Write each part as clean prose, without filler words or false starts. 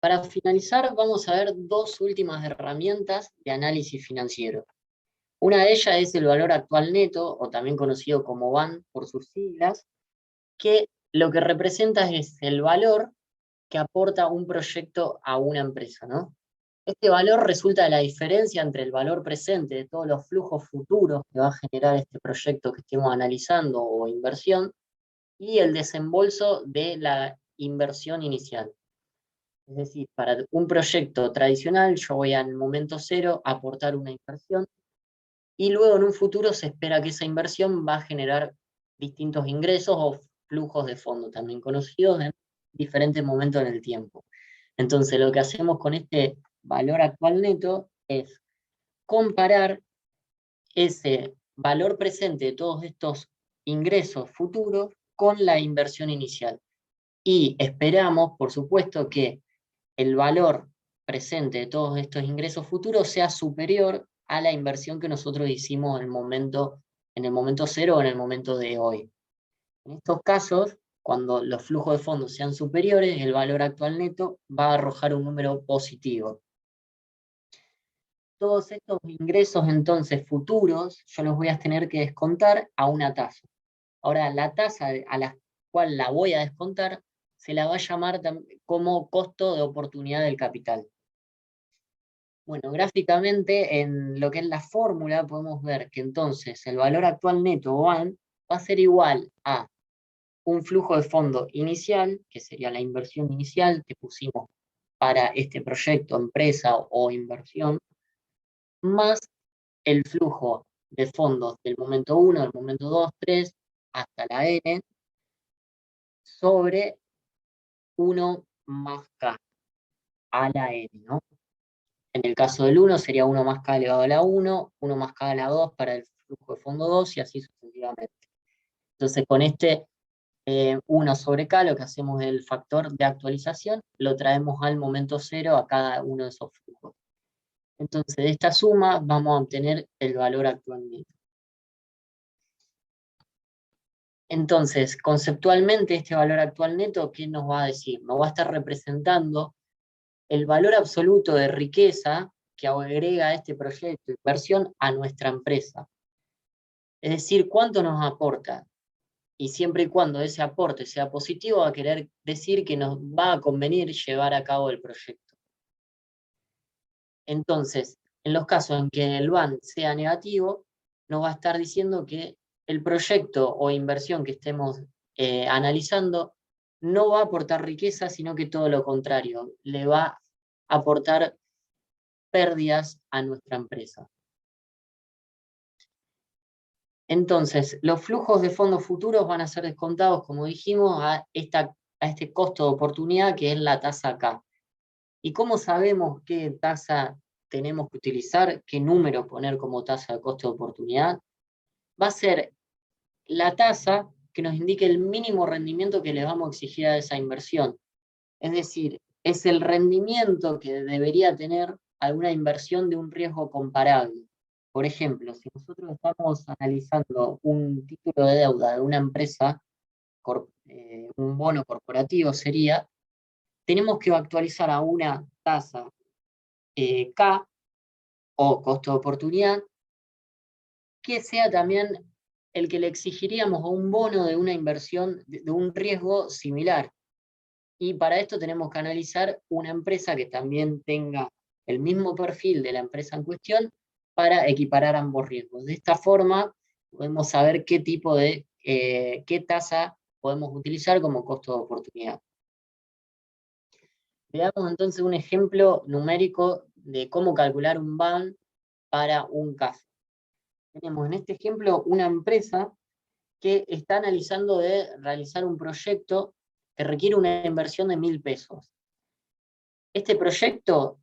Para finalizar, vamos a ver dos últimas herramientas de análisis financiero. Una de ellas es el valor actual neto, o también conocido como VAN por sus siglas, que lo que representa es el valor que aporta un proyecto a una empresa, ¿no? Este valor resulta de la diferencia entre el valor presente de todos los flujos futuros que va a generar este proyecto que estemos analizando o inversión y el desembolso de la inversión inicial. Es decir, para un proyecto tradicional yo voy al momento cero a aportar una inversión y luego en un futuro se espera que esa inversión va a generar distintos ingresos o flujos de fondo, también conocidos en diferentes momentos en el tiempo. Entonces, lo que hacemos con este valor actual neto es comparar ese valor presente de todos estos ingresos futuros con la inversión inicial. Y esperamos, por supuesto, que el valor presente de todos estos ingresos futuros sea superior a la inversión que nosotros hicimos en el momento cero o en el momento de hoy. En estos casos, cuando los flujos de fondos sean superiores, el valor actual neto va a arrojar un número positivo. Todos estos ingresos entonces futuros, yo los voy a tener que descontar a una tasa. Ahora, la tasa a la cual la voy a descontar se la va a llamar como costo de oportunidad del capital. Bueno, gráficamente en lo que es la fórmula podemos ver que entonces el valor actual neto o VAN va a ser igual a un flujo de fondo inicial, que sería la inversión inicial que pusimos para este proyecto, empresa o inversión, más el flujo de fondos del momento 1, del momento 2, 3, hasta la n, sobre 1 más k a la n, ¿no? En el caso del 1 sería 1 más k elevado a la 1, 1 más k a la 2 para el flujo de fondo 2 y así sucesivamente. Entonces con este 1 sobre k lo que hacemos es el factor de actualización, lo traemos al momento 0 a cada uno de esos flujos. Entonces de esta suma vamos a obtener el valor actual neto. Entonces, conceptualmente este valor actual neto, ¿qué nos va a decir? Nos va a estar representando el valor absoluto de riqueza que agrega este proyecto de inversión a nuestra empresa. Es decir, cuánto nos aporta. Y siempre y cuando ese aporte sea positivo, va a querer decir que nos va a convenir llevar a cabo el proyecto. Entonces, en los casos en que el VAN sea negativo, nos va a estar diciendo que el proyecto o inversión que estemos analizando no va a aportar riqueza, sino que todo lo contrario, le va a aportar pérdidas a nuestra empresa. Entonces, los flujos de fondos futuros van a ser descontados, como dijimos, a este costo de oportunidad que es la tasa K. ¿Y cómo sabemos qué tasa tenemos que utilizar, qué número poner como tasa de costo de oportunidad? Va a ser la tasa que nos indique el mínimo rendimiento que le vamos a exigir a esa inversión. Es decir, es el rendimiento que debería tener alguna inversión de un riesgo comparable. Por ejemplo, si nosotros estamos analizando un título de deuda de una empresa, un bono corporativo sería, tenemos que actualizar a una tasa K o costo de oportunidad, que sea también el que le exigiríamos a un bono de una inversión de un riesgo similar. Y para esto tenemos que analizar una empresa que también tenga el mismo perfil de la empresa en cuestión para equiparar ambos riesgos. De esta forma podemos saber qué tipo de, qué tasa podemos utilizar como costo de oportunidad. Veamos entonces un ejemplo numérico de cómo calcular un VAN para un caso. Tenemos en este ejemplo una empresa que está analizando de realizar un proyecto que requiere una inversión de 1.000 pesos. Este proyecto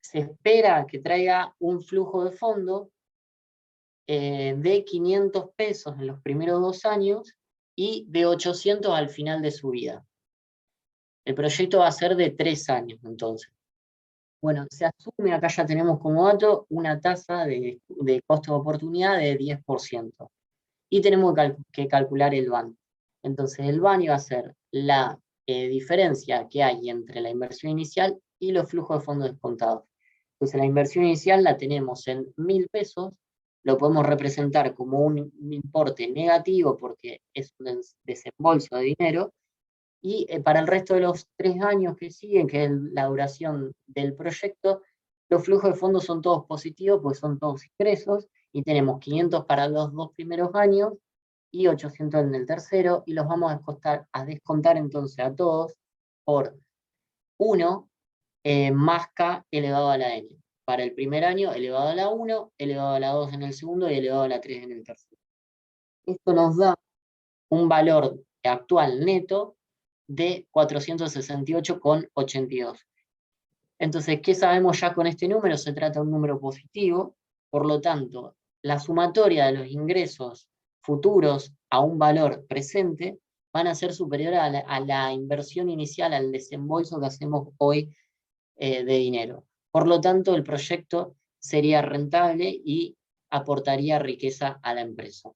se espera que traiga un flujo de fondo de 500 pesos en los primeros 2 años y de 800 al final de su vida. El proyecto va a ser de 3 años entonces. Bueno, se asume, acá ya tenemos como dato, una tasa de costo de oportunidad de 10%. Y tenemos que calcular el VAN. Entonces el VAN iba a ser la diferencia que hay entre la inversión inicial y los flujos de fondos descontados. Entonces la inversión inicial la tenemos en 1.000 pesos, lo podemos representar como un importe negativo porque es un desembolso de dinero, y para el resto de los 3 años que siguen, que es la duración del proyecto, los flujos de fondos son todos positivos, porque son todos ingresos, y tenemos 500 para los 2 primeros años y 800 en el tercero, y los vamos a descontar entonces a todos por 1 más K elevado a la n. Para el primer año, elevado a la 1, elevado a la 2 en el segundo y elevado a la 3 en el tercero. Esto nos da un valor actual neto de 468,82. Entonces, ¿qué sabemos ya con este número? Se trata de un número positivo, por lo tanto, la sumatoria de los ingresos futuros a un valor presente van a ser superior a la inversión inicial, al desembolso que hacemos hoy de dinero. Por lo tanto, el proyecto sería rentable y aportaría riqueza a la empresa.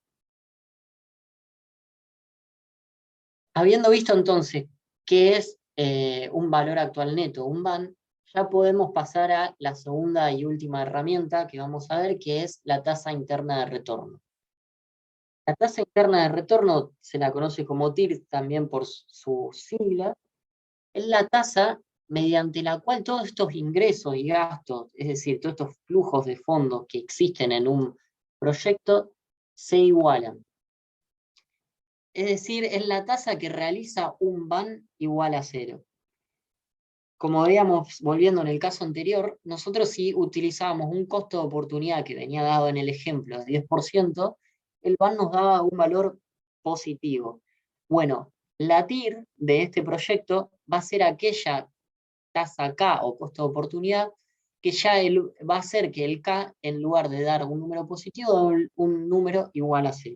Habiendo visto entonces qué es un valor actual neto, un BAN, ya podemos pasar a la segunda y última herramienta que vamos a ver, que es la tasa interna de retorno. La tasa interna de retorno se la conoce como TIR también por su sigla, es la tasa mediante la cual todos estos ingresos y gastos, es decir, todos estos flujos de fondos que existen en un proyecto, se igualan. Es decir, es la tasa que realiza un BAN igual a 0. Como veíamos, volviendo en el caso anterior, nosotros si utilizábamos un costo de oportunidad que venía dado en el ejemplo de 10%, el BAN nos daba un valor positivo. Bueno, la TIR de este proyecto va a ser aquella tasa K o costo de oportunidad que ya va a hacer que el K, en lugar de dar un número positivo, dé un número igual a 0.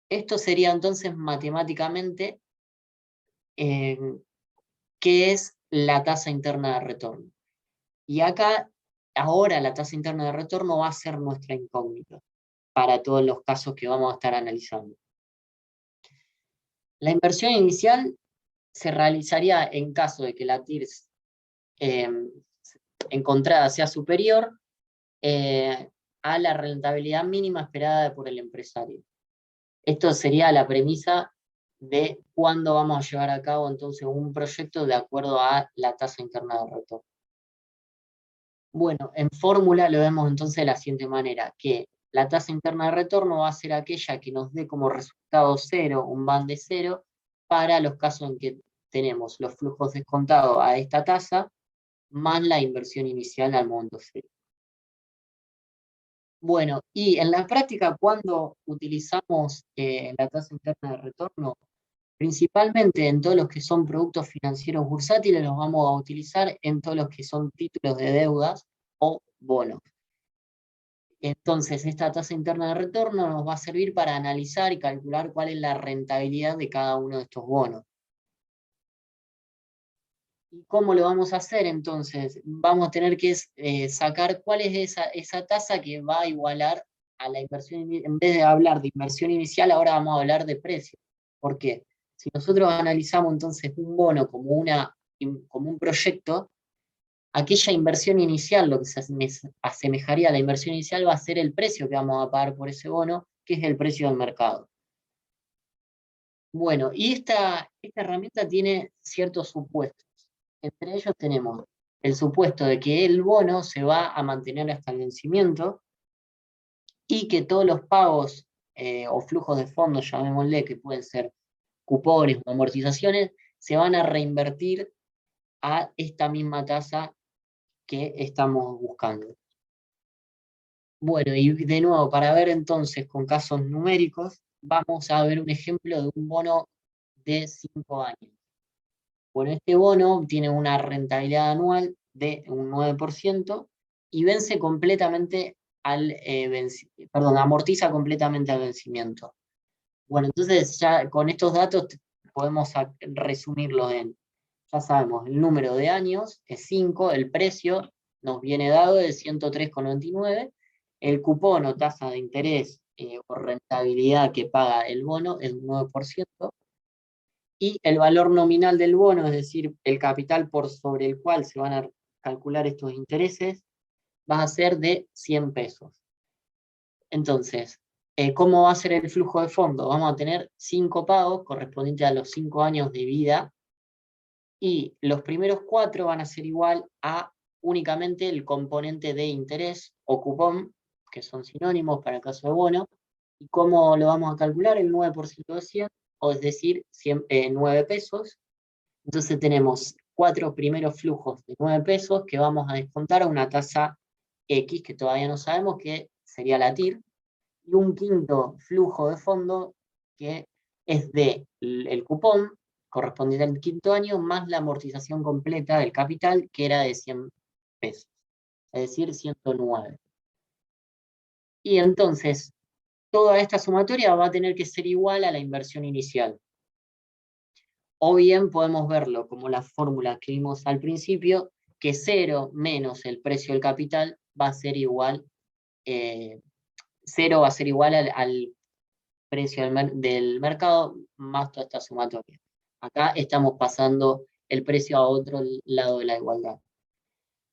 Esto sería entonces matemáticamente eh, qué es la tasa interna de retorno. Y acá, ahora la tasa interna de retorno va a ser nuestra incógnita para todos los casos que vamos a estar analizando. La inversión inicial se realizaría en caso de que la TIR eh, encontrada sea superior a la rentabilidad mínima esperada por el empresario. Esto sería la premisa de cuándo vamos a llevar a cabo entonces un proyecto de acuerdo a la tasa interna de retorno. Bueno, en fórmula lo vemos entonces de la siguiente manera, que la tasa interna de retorno va a ser aquella que nos dé como resultado 0, un BAN de 0, para los casos en que tenemos los flujos descontados a esta tasa, más la inversión inicial al momento 0. Bueno, y en la práctica, cuando utilizamos la tasa interna de retorno, principalmente en todos los que son productos financieros bursátiles, los vamos a utilizar en todos los que son títulos de deudas o bonos. Entonces, esta tasa interna de retorno nos va a servir para analizar y calcular cuál es la rentabilidad de cada uno de estos bonos. ¿Y cómo lo vamos a hacer entonces? Vamos a tener que sacar cuál es esa tasa que va a igualar a la inversión. En vez de hablar de inversión inicial, ahora vamos a hablar de precio. ¿Por qué? Si nosotros analizamos entonces un bono como un proyecto, aquella inversión inicial, lo que se asemejaría a la inversión inicial, va a ser el precio que vamos a pagar por ese bono, que es el precio del mercado. Bueno, y esta herramienta tiene ciertos supuestos. Entre ellos tenemos el supuesto de que el bono se va a mantener hasta el vencimiento y que todos los pagos o flujos de fondos, llamémosle, que pueden ser cupones o amortizaciones, se van a reinvertir a esta misma tasa que estamos buscando. Bueno, y de nuevo, para ver entonces con casos numéricos, vamos a ver un ejemplo de un bono de 5 años. Bueno, este bono tiene una rentabilidad anual de un 9% y vence completamente amortiza completamente al vencimiento. Bueno, entonces ya con estos datos podemos resumirlos en, ya sabemos, el número de años es 5, el precio nos viene dado de 103,99, el cupón o tasa de interés o rentabilidad que paga el bono es un 9%, y el valor nominal del bono, es decir, el capital por sobre el cual se van a calcular estos intereses, va a ser de 100 pesos. Entonces, ¿cómo va a ser el flujo de fondo? Vamos a tener 5 pagos correspondientes a los 5 años de vida, y los primeros 4 van a ser igual a únicamente el componente de interés o cupón, que son sinónimos para el caso de bono. ¿Y cómo lo vamos a calcular? El 9% de 100, o es decir, 9 pesos. Entonces tenemos 4 primeros flujos de 9 pesos que vamos a descontar a una tasa X, que todavía no sabemos, que sería la TIR, y un quinto flujo de fondo que es el cupón correspondiente al quinto año, más la amortización completa del capital, que era de 100 pesos, es decir, 109. Y entonces, toda esta sumatoria va a tener que ser igual a la inversión inicial. O bien podemos verlo como la fórmula que vimos al principio, que 0 menos el precio del capital va a ser igual, 0 va a ser igual al precio del mercado más toda esta sumatoria. Acá estamos pasando el precio a otro lado de la igualdad.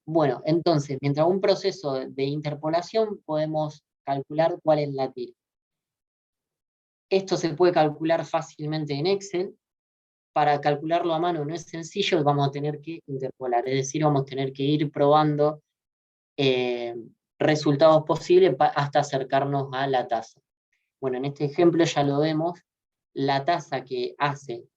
Bueno, entonces, mientras un proceso de interpolación podemos calcular cuál es la TIR. Esto se puede calcular fácilmente en Excel. Para calcularlo a mano no es sencillo, vamos a tener que interpolar, es decir, vamos a tener que ir probando resultados posibles hasta acercarnos a la tasa. Bueno, en este ejemplo ya lo vemos, la tasa que hace,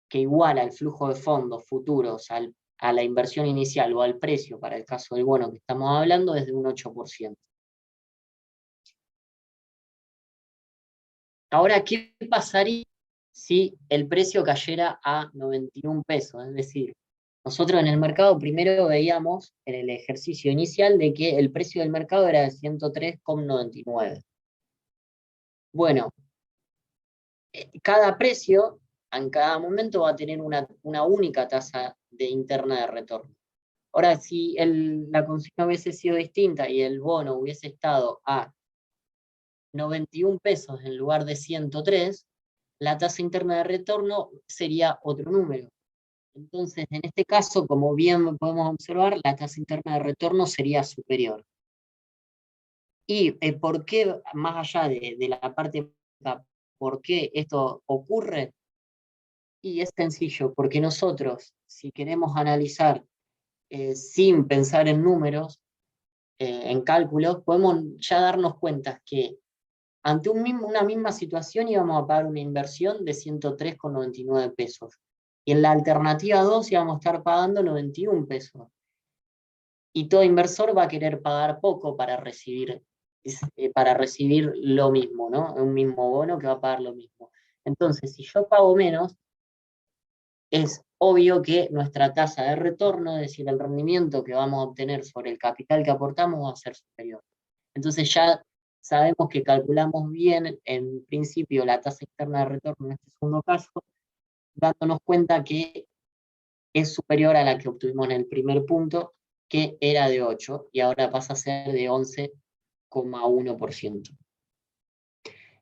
que iguala el flujo de fondos futuros a la inversión inicial o al precio, para el caso del bono que estamos hablando, es de un 8%. Ahora, ¿qué pasaría si el precio cayera a 91 pesos? Es decir, nosotros en el mercado primero veíamos en el ejercicio inicial de que el precio del mercado era de 103,99. Bueno, cada precio en cada momento va a tener una única tasa interna de retorno. Ahora, si la consigna hubiese sido distinta y el bono hubiese estado a 91 pesos en lugar de 103, la tasa interna de retorno sería otro número. Entonces, en este caso, como bien podemos observar, la tasa interna de retorno sería superior. ¿Y por qué, más allá de la parte, por qué esto ocurre? Y es sencillo, porque nosotros, si queremos analizar sin pensar en números, en cálculos, podemos ya darnos cuenta que ante una misma situación íbamos a pagar una inversión de 103,99 pesos. Y en la alternativa 2 íbamos a estar pagando 91 pesos. Y todo inversor va a querer pagar poco para recibir lo mismo, ¿no? Un mismo bono que va a pagar lo mismo. Entonces, si yo pago menos, es obvio que nuestra tasa de retorno, es decir, el rendimiento que vamos a obtener sobre el capital que aportamos, va a ser superior. Entonces ya sabemos que calculamos bien, en principio, la tasa interna de retorno en este segundo caso, dándonos cuenta que es superior a la que obtuvimos en el primer punto, que era de 8, y ahora pasa a ser de 11,1%.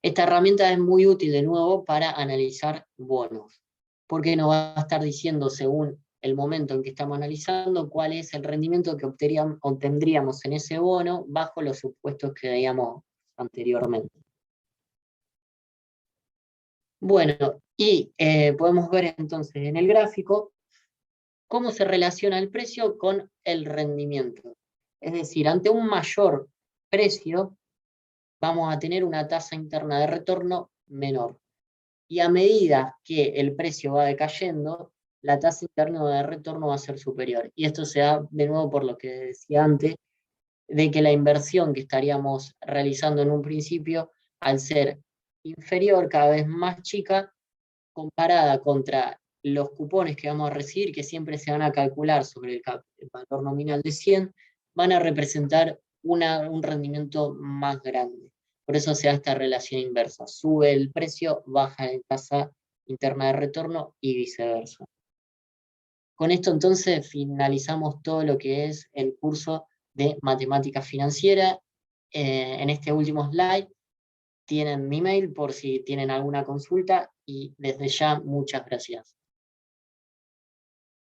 Esta herramienta es muy útil de nuevo para analizar bonos, porque nos va a estar diciendo, según el momento en que estamos analizando, cuál es el rendimiento que obtendríamos en ese bono bajo los supuestos que veíamos anteriormente. Bueno, y podemos ver entonces en el gráfico cómo se relaciona el precio con el rendimiento. Es decir, ante un mayor precio, vamos a tener una tasa interna de retorno menor. Y a medida que el precio va decayendo, la tasa interna de retorno va a ser superior. Y esto se da de nuevo por lo que decía antes, de que la inversión que estaríamos realizando en un principio, al ser inferior, cada vez más chica, comparada contra los cupones que vamos a recibir, que siempre se van a calcular sobre el valor nominal de 100, van a representar un rendimiento más grande. Por eso se da esta relación inversa. Sube el precio, baja la tasa interna de retorno y viceversa. Con esto entonces finalizamos todo lo que es el curso de matemática financiera. En este último slide tienen mi mail por si tienen alguna consulta y desde ya muchas gracias.